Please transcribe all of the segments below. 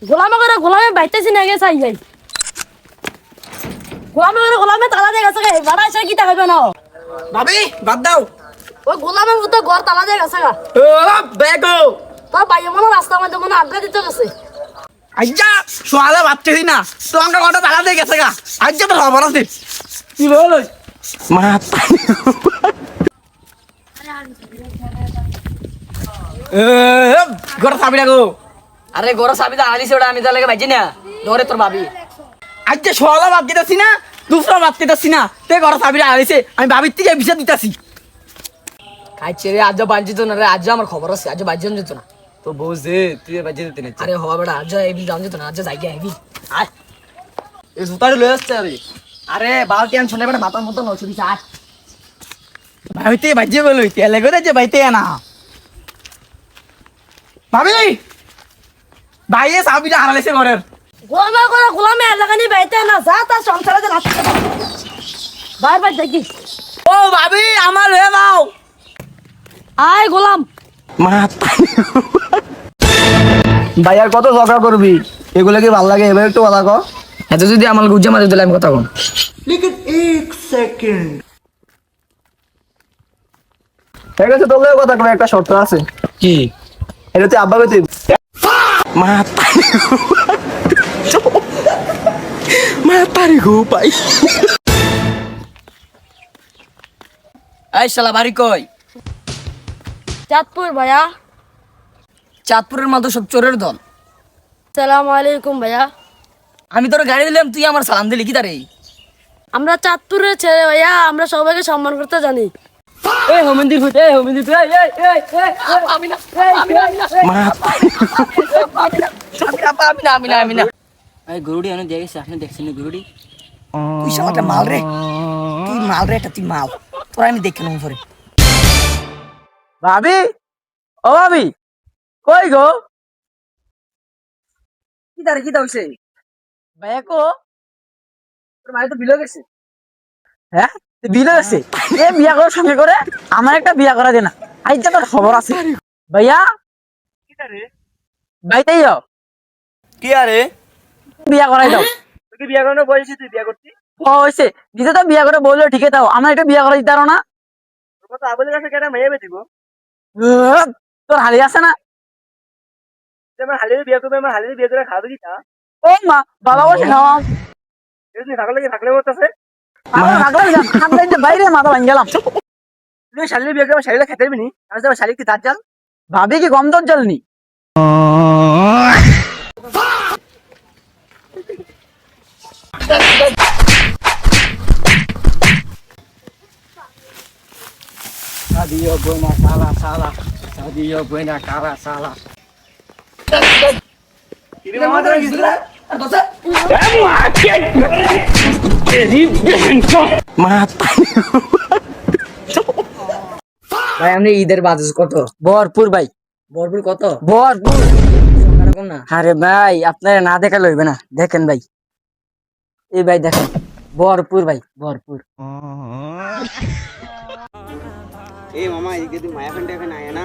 গোলামে বাইতেছি না গেছে আই যাই গোলামে তালা দিয়ে গেছে ভাড়া এসে কি টাকা না ভাবি বাদ দাও। ওই গোলামের মতো ঘর তালা দিয়ে গেছে গা বেগো তোর বাইরে মনে রাস্তার মধ্যে মনে আড্ডা দিতে গেছে আজ্জা সোয়ালে ভাবতেছি না তো আমরা ঘন্টা তালা দিয়ে গেছে গা আজ্জা তো খবর আছে কি বলো মা ঘর চাবি রাখো। আরে গরো চাবি আনিছে ওটা আমি তাহলে ভাইছি না ধরে তোর ভাবি আজকে সোয়ালা ভাব দিতেছি না দুসরা ভাব দিতেছি না তে ঘর চাবি আনিছে আমি ভাবির থেকে বিষয় দিতেছি খাইছে রে আজ বাঞ্চিত না রে আজ আমার খবর আছে আজ বাজ্য যেত না তো বউজে তুই বাজে দিতে না আরে হওয়া বেটা আজ এই জান যেত না আজ যাই গে আইবি আয় এই জুতাটা লয়ে আসছে আরে বালতি আন শুনে বেটা মাথার মতো নছুরি আয় ভাবিতে বাজে বলই তেলে করে যে বাইতে না ভাবি ভাইয়ে চাবিটা হারাইছে ঘরের গোলামে এলাকা নিয়ে বাইতে না যা তার সংসারে যে লাগতে বারবার দেখি ও ভাবি আমার রে নাও আয় গোলাম ভাইয়ার কত ঝগড়া করবি এগুলো কি ভালো লাগে এবার একটু কথা কর এত যদি আমার গুজ্জা মারি দিলে আমি কথা কোন ঠিক আছে তোকে কথা কর একটা শর্ত আছে কি এটা তুই আব্বা তুই তারি গো পাই এই শালা বাড়ি কই চাঁদপুর ভাইয়া চাঁদপুরের মতো সব চোরের দল সালাম আলাইকুম ভাইয়া আমি তোর গাড়ি দিলাম তুই আমার সালাম দিলি কি তারে আমরা চাঁদপুরের ছেলে ভাইয়া আমরা সবাইকে সম্মান করতে জানি এই হোমেন্দির ফুটে হোমেন্দির তুই এই আমি না আমি না এই গরুড়ি এনে দিয়ে গেছে আপনি দেখছেন গরুড়ি তুই শালাটা মাল রে তুই মাল রে এটা তুই মাল তোর আমি দেখে নেব পরে ভাবি ও ভাবি কই গো কি তারে কি দাউছে ভাইয়া কো তোর ভাই তো বিলো গেছে হ্যাঁ বিলে আছে এ বিয়া করার সঙ্গে করে আমার একটা বিয়া করা দে না আইজা তোর খবর আছে ভাইয়া কি তারে ভাইতেই যাও কি আরে বিয়া করাই দাও তুই কি বিয়া করানো বয়সে তুই বিয়া করছিস ও হইছে দিতে তো বিয়া করে বললো ঠিকই দাও আমার একটা বিয়া করা দিতে পারো না তোর কথা আবুলের কাছে কেন মেয়ে বেটিব তোর হালি আছে না যে আমার হালির বিয়া করবে আমার হালির বিয়া করে খাবে কি তা ও মা বাবা বসে খাওয়াম এরকম থাকলে বলতেছে বাইরে মাথা ভাঙ গেলাম তুই শালির বিয়া করে শালিরা খেতে পারবি নি আমি তো শালির কি দাঁত জাল ভাবি কি কম দর জ্বালনি Sadio buena salah. Sadio buena salah. Ini mama tuh gitu lah. Dosa. মাথা ভাই আপনি ঈদের বাজেট কত ভরপুর ভাই ভরপুর কত ভরপুর সংখ্যাটা কোন না আরে ভাই আপনারা না দেখা লইবে না দেখেন ভাই এই ভাই দেখেন ভরপুর ভাই ভরপুর ए मामा ये कहती माया खंडे का ना है ना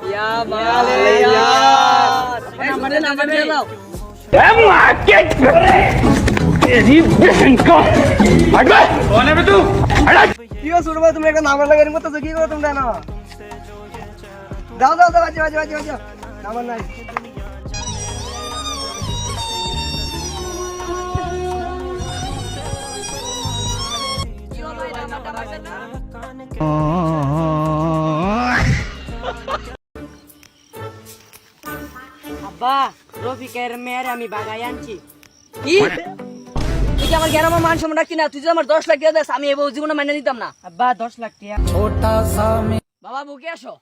ইয়া মালে यार আমাদের নাও क्यों सुन रहे तुम एक नाम लगा रिंगो तो की करो तुम ना जाओ जाओ बाजी बाजी बाजी बाजी नाम नहीं আব্বা রফিকের মেয়ের আমি বাগাই আনছি কি তুই কি আমার জ্ঞান আমার মান সম্মান রাখতি না তুই যদি আমার 10 লাখ টাকা দেস আমি এই বউ জীবনে মাইনে নিতাম না আব্বা 10 লাখ টাকা বাবা বুকে আসো